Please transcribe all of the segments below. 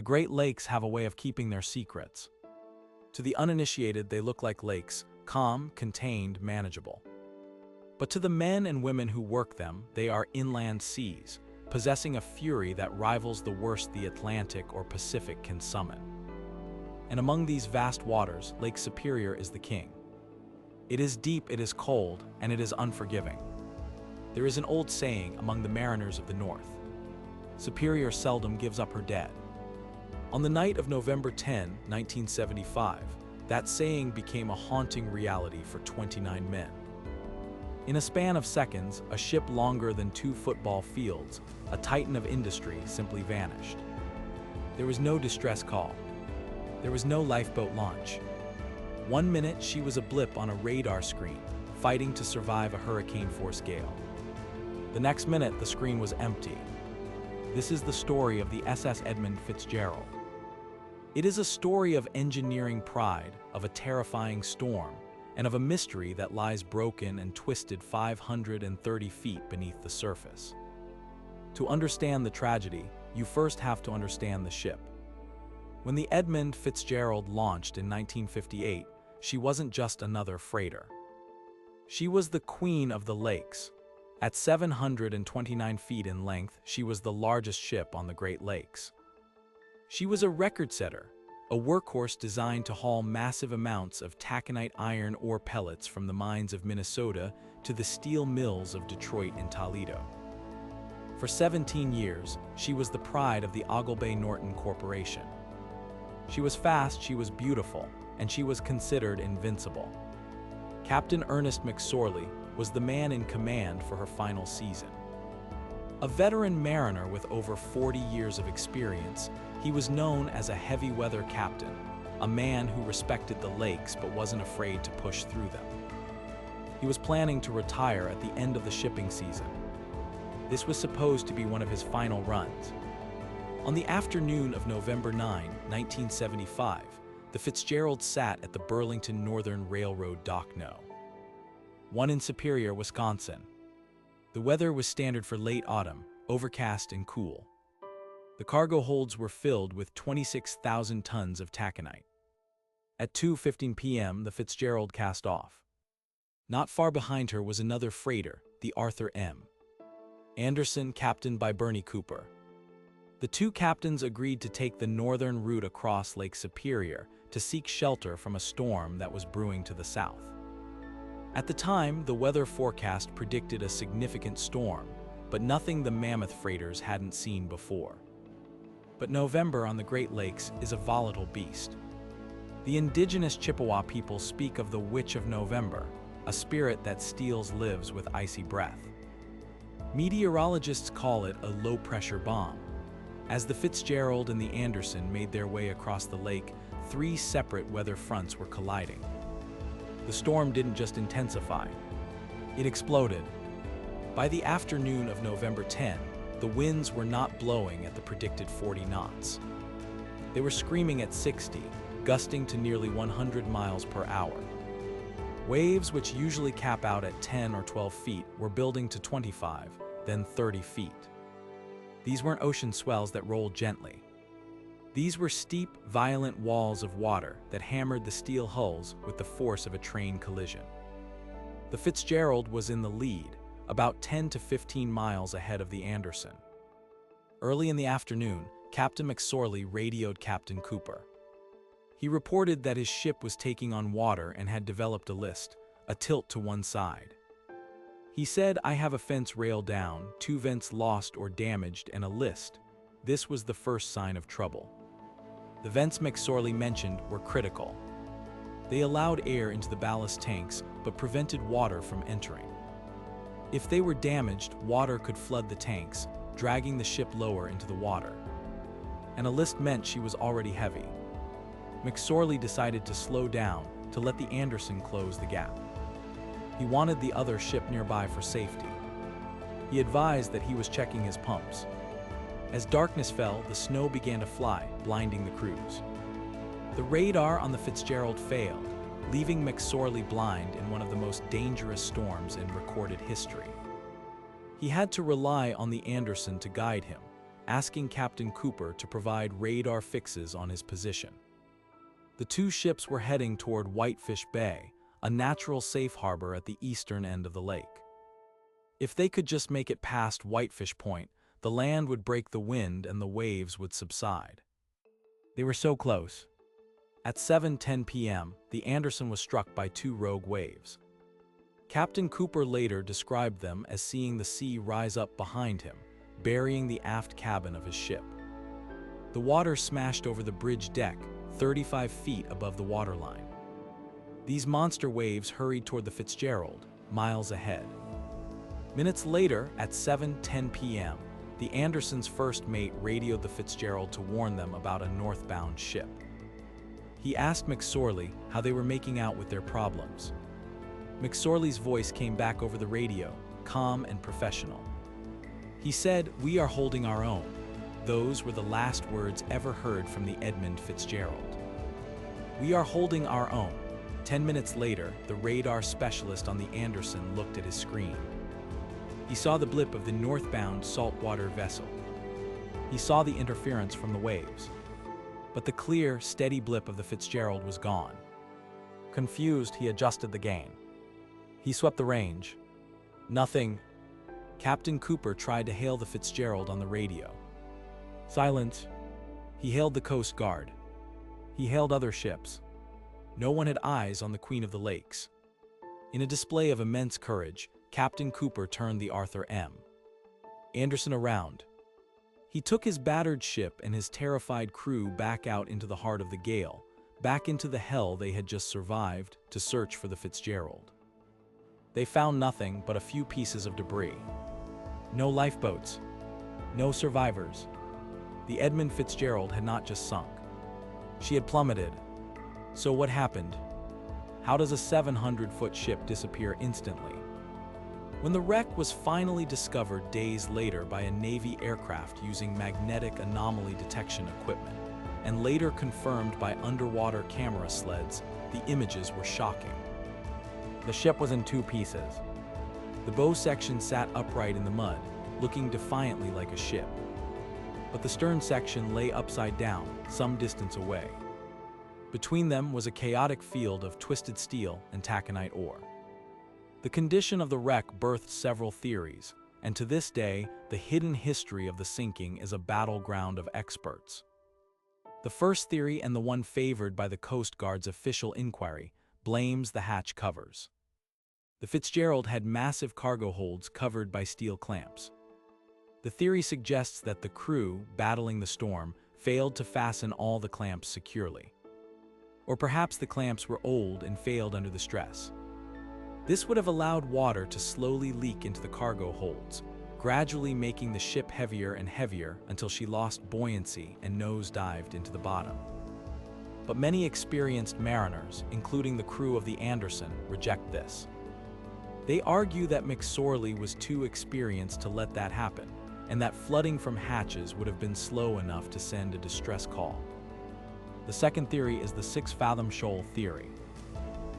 The Great Lakes have a way of keeping their secrets. To the uninitiated, they look like lakes, calm, contained, manageable. But to the men and women who work them, they are inland seas, possessing a fury that rivals the worst the Atlantic or Pacific can summon. And among these vast waters, Lake Superior is the king. It is deep, it is cold, and it is unforgiving. There is an old saying among the mariners of the North: Superior seldom gives up her dead. On the night of November 10, 1975, that saying became a haunting reality for 29 men. In a span of seconds, a ship longer than 2 football fields, a titan of industry, simply vanished. There was no distress call. There was no lifeboat launch. 1 minute, she was a blip on a radar screen, fighting to survive a hurricane-force gale. The next minute, the screen was empty. This is the story of the SS Edmund Fitzgerald. It is a story of engineering pride, of a terrifying storm, and of a mystery that lies broken and twisted 530 feet beneath the surface. To understand the tragedy, you first have to understand the ship. When the Edmund Fitzgerald launched in 1958, she wasn't just another freighter. She was the queen of the lakes. At 729 feet in length, she was the largest ship on the Great Lakes. She was a record setter, a workhorse designed to haul massive amounts of taconite iron ore pellets from the mines of Minnesota to the steel mills of Detroit and Toledo. For 17 years, she was the pride of the Ogilvy Norton Corporation. She was fast, she was beautiful, and she was considered invincible. Captain Ernest McSorley was the man in command for her final season. A veteran mariner with over 40 years of experience, he was known as a heavy-weather captain, a man who respected the lakes but wasn't afraid to push through them. He was planning to retire at the end of the shipping season. This was supposed to be one of his final runs. On the afternoon of November 9, 1975, the Fitzgerald sat at the Burlington Northern Railroad Dock No. 1 in Superior, Wisconsin. The weather was standard for late autumn, overcast and cool. The cargo holds were filled with 26,000 tons of taconite. At 2:15 p.m., the Fitzgerald cast off. Not far behind her was another freighter, the Arthur M. Anderson, captained by Bernie Cooper. The 2 captains agreed to take the northern route across Lake Superior to seek shelter from a storm that was brewing to the south. At the time, the weather forecast predicted a significant storm, but nothing the mammoth freighters hadn't seen before. But November on the Great Lakes is a volatile beast. The indigenous Chippewa people speak of the Witch of November, a spirit that steals lives with icy breath. Meteorologists call it a low-pressure bomb. As the Fitzgerald and the Anderson made their way across the lake, 3 separate weather fronts were colliding. The storm didn't just intensify, it exploded. By the afternoon of November 10, the winds were not blowing at the predicted 40 knots. They were screaming at 60, gusting to nearly 100 miles per hour. Waves, which usually cap out at 10 or 12 feet, were building to 25, then 30 feet. These weren't ocean swells that rolled gently. These were steep, violent walls of water that hammered the steel hulls with the force of a train collision. The Fitzgerald was in the lead, about 10 to 15 miles ahead of the Anderson. Early in the afternoon, Captain McSorley radioed Captain Cooper. He reported that his ship was taking on water and had developed a list, a tilt to one side. He said, "I have a fence rail down, 2 vents lost or damaged, and a list." This was the first sign of trouble. The vents McSorley mentioned were critical. They allowed air into the ballast tanks, but prevented water from entering. If they were damaged, water could flood the tanks, dragging the ship lower into the water. And a list meant she was already heavy. McSorley decided to slow down to let the Anderson close the gap. He wanted the other ship nearby for safety. He advised that he was checking his pumps. As darkness fell, the snow began to fly, blinding the crews. The radar on the Fitzgerald failed, leaving McSorley blind in one of the most dangerous storms in recorded history. He had to rely on the Anderson to guide him, asking Captain Cooper to provide radar fixes on his position. The two ships were heading toward Whitefish Bay, a natural safe harbor at the eastern end of the lake. If they could just make it past Whitefish Point, the land would break the wind and the waves would subside. They were so close. At 7:10 p.m., the Anderson was struck by two rogue waves. Captain Cooper later described them as seeing the sea rise up behind him, burying the aft cabin of his ship. The water smashed over the bridge deck, 35 feet above the waterline. These monster waves hurried toward the Fitzgerald, miles ahead. Minutes later, at 7:10 p.m., the Anderson's first mate radioed the Fitzgerald to warn them about a northbound ship. He asked McSorley how they were making out with their problems. McSorley's voice came back over the radio, calm and professional. He said, "We are holding our own." Those were the last words ever heard from the Edmund Fitzgerald. "We are holding our own." 10 minutes later, the radar specialist on the Anderson looked at his screen. He saw the blip of the northbound saltwater vessel. He saw the interference from the waves. But the clear, steady blip of the Fitzgerald was gone. Confused, he adjusted the gain. He swept the range. Nothing. Captain Cooper tried to hail the Fitzgerald on the radio. Silence. He hailed the Coast Guard. He hailed other ships. No one had eyes on the Queen of the Lakes. In a display of immense courage, Captain Cooper turned the Arthur M. Anderson around. He took his battered ship and his terrified crew back out into the heart of the gale, back into the hell they had just survived, to search for the Fitzgerald. They found nothing but a few pieces of debris. No lifeboats. No survivors. The Edmund Fitzgerald had not just sunk. She had plummeted. So what happened? How does a 700-foot ship disappear instantly? When the wreck was finally discovered days later by a Navy aircraft using magnetic anomaly detection equipment, and later confirmed by underwater camera sleds, the images were shocking. The ship was in two pieces. The bow section sat upright in the mud, looking defiantly like a ship. But the stern section lay upside down, some distance away. Between them was a chaotic field of twisted steel and taconite ore. The condition of the wreck birthed several theories, and to this day, the hidden history of the sinking is a battleground of experts. The first theory, and the one favored by the Coast Guard's official inquiry, blames the hatch covers. The Fitzgerald had massive cargo holds covered by steel clamps. The theory suggests that the crew, battling the storm, failed to fasten all the clamps securely. Or perhaps the clamps were old and failed under the stress. This would have allowed water to slowly leak into the cargo holds, gradually making the ship heavier and heavier until she lost buoyancy and nosedived into the bottom. But many experienced mariners, including the crew of the Anderson, reject this. They argue that McSorley was too experienced to let that happen, and that flooding from hatches would have been slow enough to send a distress call. The second theory is the 6-fathom shoal theory.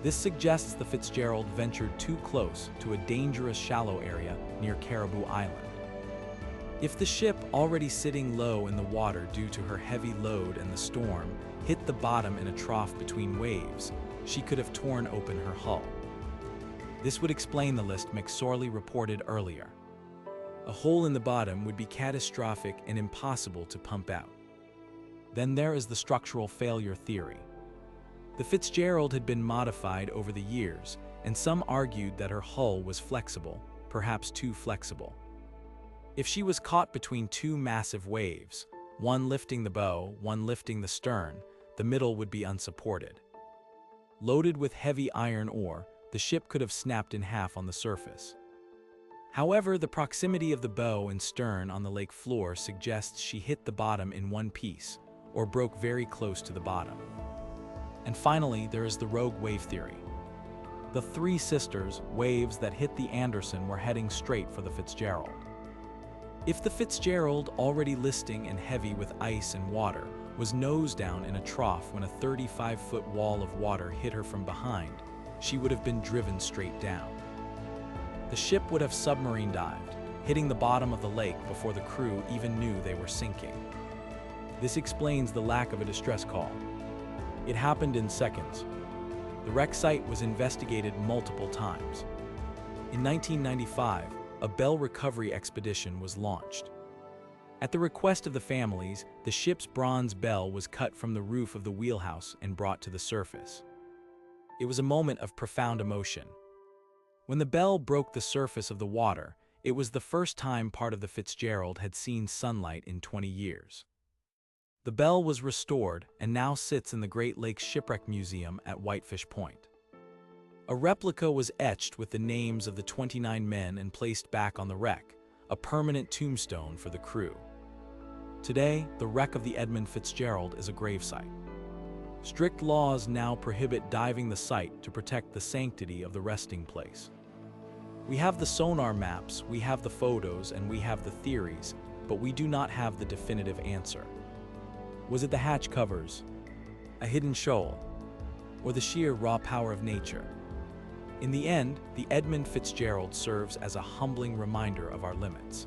This suggests the Fitzgerald ventured too close to a dangerous shallow area near Caribou Island. If the ship, already sitting low in the water due to her heavy load and the storm, hit the bottom in a trough between waves, she could have torn open her hull. This would explain the list McSorley reported earlier. A hole in the bottom would be catastrophic and impossible to pump out. Then there is the structural failure theory. The Fitzgerald had been modified over the years, and some argued that her hull was flexible, perhaps too flexible. If she was caught between two massive waves, one lifting the bow, one lifting the stern, the middle would be unsupported. Loaded with heavy iron ore, the ship could have snapped in half on the surface. However, the proximity of the bow and stern on the lake floor suggests she hit the bottom in one piece, or broke very close to the bottom. And finally, there is the rogue wave theory. The three sisters, waves that hit the Anderson, were heading straight for the Fitzgerald. If the Fitzgerald, already listing and heavy with ice and water, was nose down in a trough when a 35-foot wall of water hit her from behind, she would have been driven straight down. The ship would have submarine dived, hitting the bottom of the lake before the crew even knew they were sinking. This explains the lack of a distress call. It happened in seconds. The wreck site was investigated multiple times. In 1995, a bell recovery expedition was launched. At the request of the families, the ship's bronze bell was cut from the roof of the wheelhouse and brought to the surface. It was a moment of profound emotion. When the bell broke the surface of the water, it was the first time part of the Fitzgerald had seen sunlight in 20 years. The bell was restored and now sits in the Great Lakes Shipwreck Museum at Whitefish Point. A replica was etched with the names of the 29 men and placed back on the wreck, a permanent tombstone for the crew. Today, the wreck of the Edmund Fitzgerald is a gravesite. Strict laws now prohibit diving the site to protect the sanctity of the resting place. We have the sonar maps, we have the photos, and we have the theories, but we do not have the definitive answer. Was it the hatch covers, a hidden shoal, or the sheer raw power of nature? In the end, the Edmund Fitzgerald serves as a humbling reminder of our limits.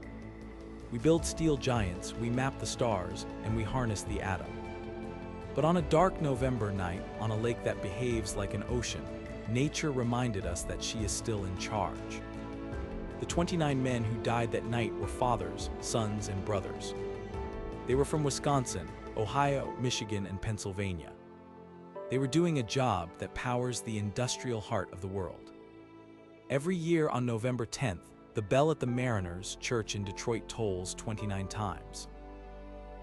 We build steel giants, we map the stars, and we harness the atom. But on a dark November night, on a lake that behaves like an ocean, nature reminded us that she is still in charge. The 29 men who died that night were fathers, sons, and brothers. They were from Wisconsin, Ohio, Michigan, and Pennsylvania. They were doing a job that powers the industrial heart of the world. Every year on November 10th, the bell at the Mariners Church in Detroit tolls 29 times.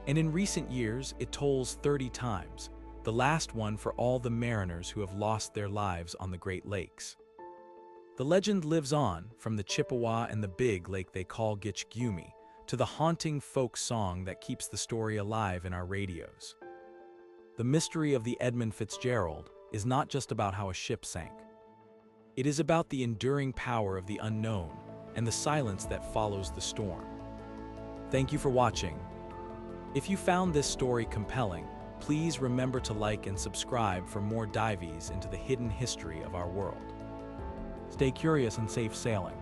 And in recent years, it tolls 30 times, the last one for all the mariners who have lost their lives on the Great Lakes. The legend lives on, from the Chippewa and the big lake they call Gitch Gumee, to the haunting folk song that keeps the story alive in our radios. The mystery of the Edmund Fitzgerald is not just about how a ship sank. It is about the enduring power of the unknown and the silence that follows the storm. Thank you for watching. If you found this story compelling, please remember to like and subscribe for more dives into the hidden history of our world. Stay curious and safe sailing.